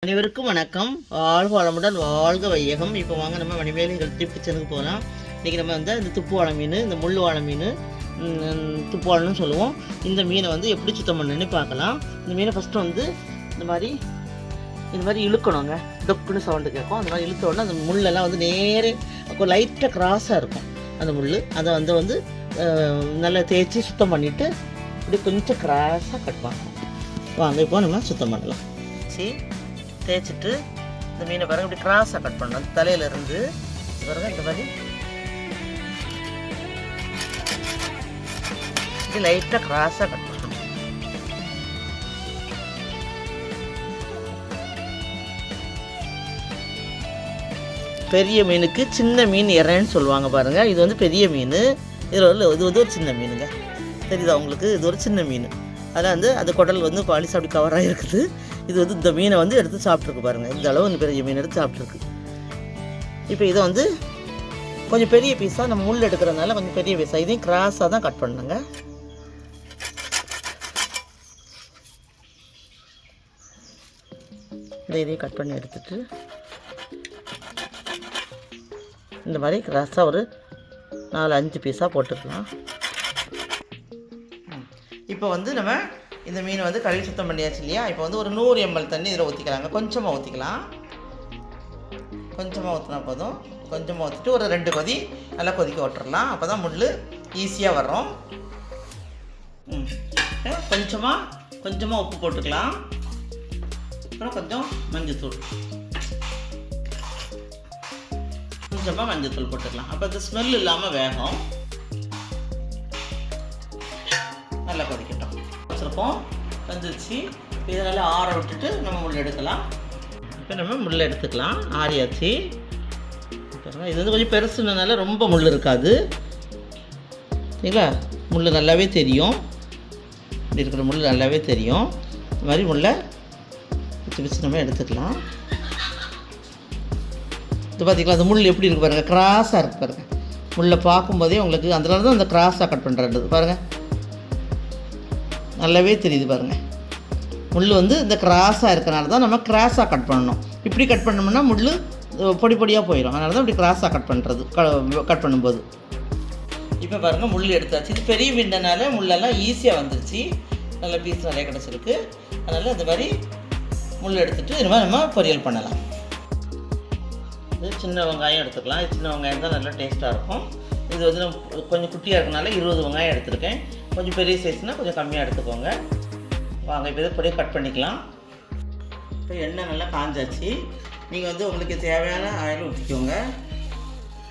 அனைவருக்கும் வணக்கம். வாழ்க வளமுடன், வாழ்க வையகம். இப்போ வாங்க நம்ம மணிமேல் ஹெல்த்தி கிச்சனுக்கு போகலாம். இன்றைக்கி நம்ம வந்து இந்த துப்பு வாழை மீன், இந்த முள் வாழை மீன், துப்பு வாழைன்னு சொல்லுவோம். இந்த மீனை வந்து எப்படி சுத்தம் பண்ணுன்னு பார்க்கலாம். இந்த மீனை ஃபஸ்ட்டு வந்து இந்த மாதிரி இழுக்கணுங்க. டொக்குன்னு சவுண்டு கேட்கும். அந்த மாதிரி இழுத்த உடனே அந்த முள்ளெல்லாம் வந்து நேரே லைட்டாக கிராஸாக இருக்கும் அந்த முள். அதை வந்து நல்லா தேய்ச்சி சுத்தம் பண்ணிவிட்டு இப்படி கொஞ்சம் கிராஸாக கட் பண்ணணும். வாங்க இப்போ நம்ம சுத்தம் பண்ணலாம். தேய்ச்சிட்டு இந்த மீனை பாருங்கள் இப்படி கிராஸாக கட் பண்ணணும். அந்த தலையிலேருந்து பாருங்கள் இந்த மாதிரி இப்படி லைட்டாக கிராஸாக கட் பண்ணணும். பெரிய மீனுக்கு சின்ன மீன் இறன்னு சொல்லுவாங்க பாருங்கள். இது வந்து பெரிய மீன். இது வந்து ஒரு சின்ன மீனுங்க. தெரியுதா உங்களுக்கு? இது ஒரு சின்ன மீன். அதில் வந்து அது குடல் வந்து பாலிஸ் அப்படி கவராக இருக்குது. இது வந்து இந்த மீனை வந்து எடுத்து சாப்பிட்ருக்கு பாருங்கள். இந்த அளவு இந்த பெரிய மீன் எடுத்து சாப்பிட்ருக்கு. இப்போ இதை வந்து கொஞ்சம் பெரிய பீஸாக நம்ம முள் எடுக்கிறதுனால கொஞ்சம் பெரிய பீஸாக இதையும் கிராஸாக தான் கட் பண்ணுங்க. இதையும் கட் பண்ணி எடுத்துட்டு இந்த மாதிரி கிராஸாக ஒரு 4-5 பீஸாக போட்டுக்கலாம். இப்போ வந்து நம்ம இந்த மீனை வந்து கழுவி சுத்தம் பண்ணியாச்சு இல்லையா? இப்போ வந்து ஒரு 100 ml தண்ணி இதில் ஊற்றிக்கலாங்க. கொஞ்சமாக ஊற்றிக்கலாம். கொஞ்சமாக ஊற்றினா போதும். கொஞ்சமாக ஊற்றிட்டு ஒரு 2 கொதி நல்லா கொதிக்க விட்டுறலாம். அப்போ தான் முள் ஈஸியாக வரும். கொஞ்சமாக உப்பு போட்டுக்கலாம். அப்புறம் கொஞ்சம் மஞ்சத்தூள் போட்டுக்கலாம். அப்போ அது ஸ்மெல் இல்லாமல் வேகும். நல்லா கொதிக்கட்டும். வச்சுருப்போம் வந்துருச்சு. இதை நல்லா ஆற விட்டுட்டு நம்ம முள் எடுக்கலாம். இப்போ நம்ம முள் எடுத்துக்கலாம். ஆறியாச்சு. இது வந்து கொஞ்சம் பெருசுனால ரொம்ப முள் இருக்காது சரிங்களா? முள் நல்லாவே தெரியும். இப்படி இருக்கிற முள் நல்லாவே தெரியும். இந்த மாதிரி முள்ளை பிச்சு நம்ம எடுத்துக்கலாம். இது பார்த்திங்களா? அந்த முள் எப்படி இருக்குது பாருங்கள். கிராஸாக இருக்குது பாருங்கள். முள்ளை பார்க்கும்போதே உங்களுக்கு அதனால தான் அந்த கிராஸாக கட் பண்ணுறது பாருங்கள். நல்லாவே தெரியுது பாருங்கள். முள் வந்து இந்த கிராஸாக இருக்கிறனால தான் நம்ம கிராஸாக கட் பண்ணணும். இப்படி கட் பண்ணோம்னா முள் பொடி பொடியாக போயிடும். அதனால தான் இப்படி கிராஸாக கட் பண்ணுறது கட் பண்ணும்போது. இப்போ பாருங்கள் முள் எடுத்தாச்சு. இது பெரிய மீண்டனால முள்ளெல்லாம் ஈஸியாக வந்துருச்சு. நல்ல பீஸ் நிறைய கிடச்சிருக்கு. அதனால் இந்த மாதிரி முள் எடுத்துகிட்டு இது மாதிரி நம்ம பொரியல் பண்ணலாம். இது சின்ன வெங்காயம் எடுத்துக்கலாம். இது சின்ன வெங்காயம் தான் நல்லா டேஸ்ட்டாக இருக்கும். இது வந்து நம்ம கொஞ்சம் குட்டியாக இருக்கனால 20 வெங்காயம் எடுத்துருக்கேன். கொஞ்சம் பெரிய சைஸ்னால் கொஞ்சம் கம்மியாக எடுத்துக்கோங்க. வாங்க இப்போ இதை பொடியை கட் பண்ணிக்கலாம். இப்போ எண்ணெய் நல்லா காஞ்சாச்சு. நீங்கள் வந்து உங்களுக்கு தேவையான ஆயில் ஊற்றிக்கோங்க.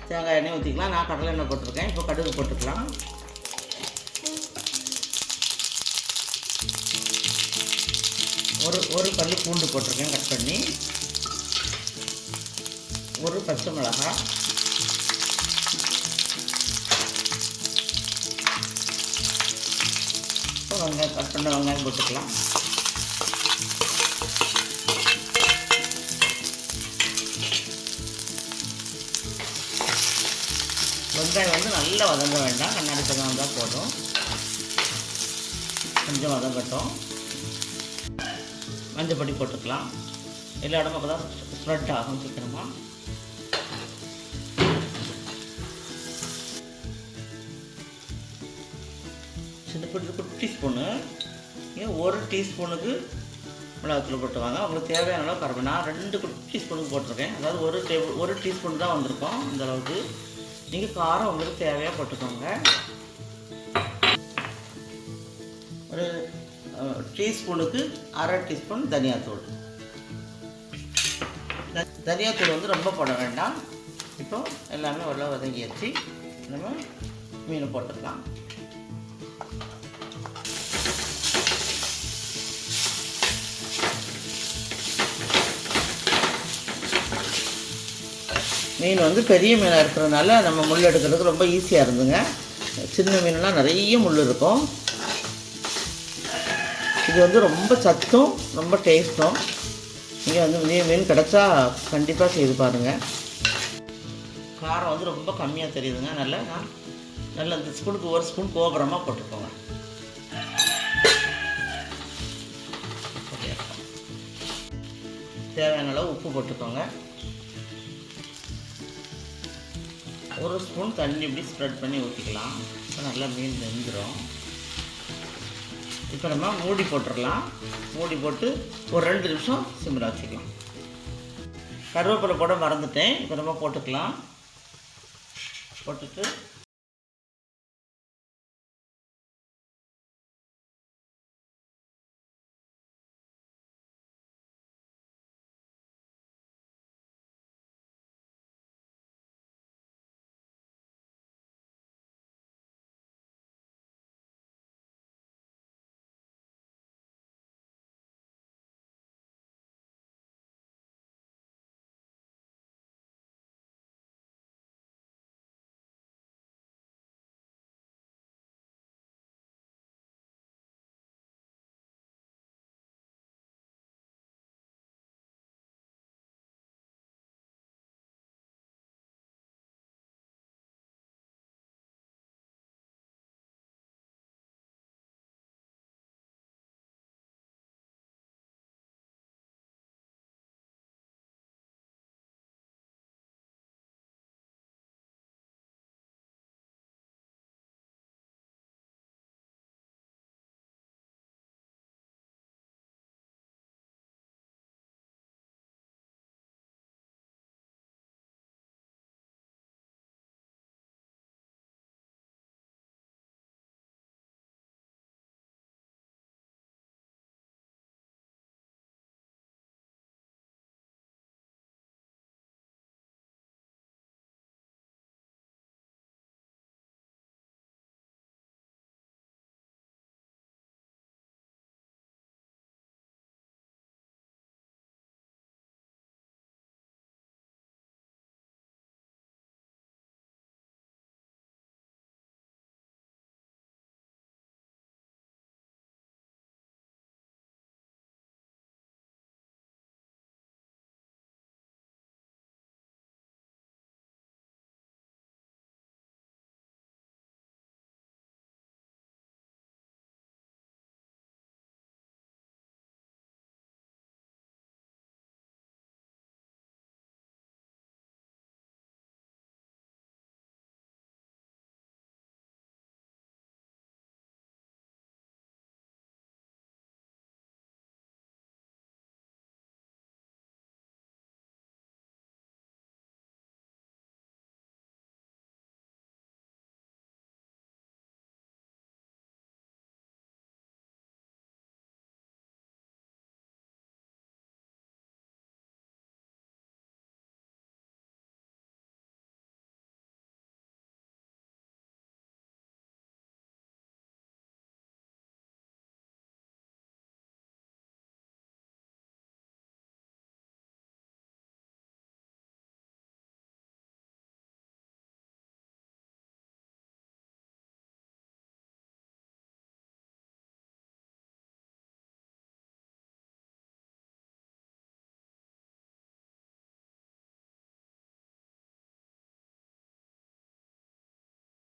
தேங்காய் எண்ணெய் ஊற்றிக்கலாம். நான் கடலை எண்ணெய் போட்டிருக்கேன். இப்போ கடுகு போட்டுக்கலாம். ஒரு பல்லு பூண்டு போட்டிருக்கேன் கட் பண்ணி. ஒரு பச்சை மிளகாய், வெங்காயம் கட் பண்ண வெங்காயம் போட்டுக்கலாம். வெங்காயம் வந்து நல்லா வதங்க வேண்டாம். கண்ணாடி பதம் வந்தால் போதும். கொஞ்சம் வதங்கட்டும். மஞ்சள் பொடி போட்டுக்கலாம். எல்லா இடமும் அப்போ தான் ஸ்ப்ரெட் ஆகும் சீக்கிரமாக. சின்ன குட்டி ஸ்பூனு. ஒரு டீஸ்பூனுக்கு மிளகாத்தூள் போட்டுவாங்க. உங்களுக்கு தேவையான அளவு கருவேப்பிலை. நான் 2 குட்டி ஸ்பூனுக்கு போட்டிருக்கேன். அதாவது ஒரு டீஸ்பூன் தான் வந்திருக்கும். இந்த அளவுக்கு நீங்கள் காரம் உங்களுக்கு தேவையாக போட்டுக்கோங்க. ஒரு டீஸ்பூனுக்கு 1/2 டீஸ்பூன் தனியாத்தூள். தனியாத்தூள் வந்து ரொம்ப போட வேண்டாம். இப்போ எல்லாமே ஓரளவு வதங்கியாச்சு. நம்ம மீன் போட்டுக்கலாம். மீன் வந்து பெரிய மீனாக இருக்கிறதுனால நம்ம முள் எடுக்கிறதுக்கு ரொம்ப ஈஸியாக இருந்துங்க. சின்ன மீனெலாம் நிறைய முள் இருக்கும். இது வந்து ரொம்ப சத்தும் ரொம்ப டேஸ்ட்டும். நீங்கள் வந்து மீன் கிடச்சா கண்டிப்பாக செய்து பாருங்கள். காரம் வந்து ரொம்ப கம்மியாக தெரியுதுங்க. நல்லா அந்த ஸ்பூனுக்கு 1 ஸ்பூன் கோபுரமாக போட்டுக்கோங்க. தேவையான அளவு உப்பு போட்டுக்கோங்க. 1 ஸ்பூன் தண்ணி இப்படி ஸ்ப்ரெட் பண்ணி ஊற்றிக்கலாம். இப்போ நல்லா மீன் வெந்துடும். இப்போ நம்ம மூடி போட்டுடலாம். மூடி போட்டு ஒரு 2 நிமிஷம் சிம்மில் வச்சுக்கலாம். கருவேப்பிலை போட மறந்துட்டேன். இப்போ நம்ம போட்டுக்கலாம். போட்டுட்டு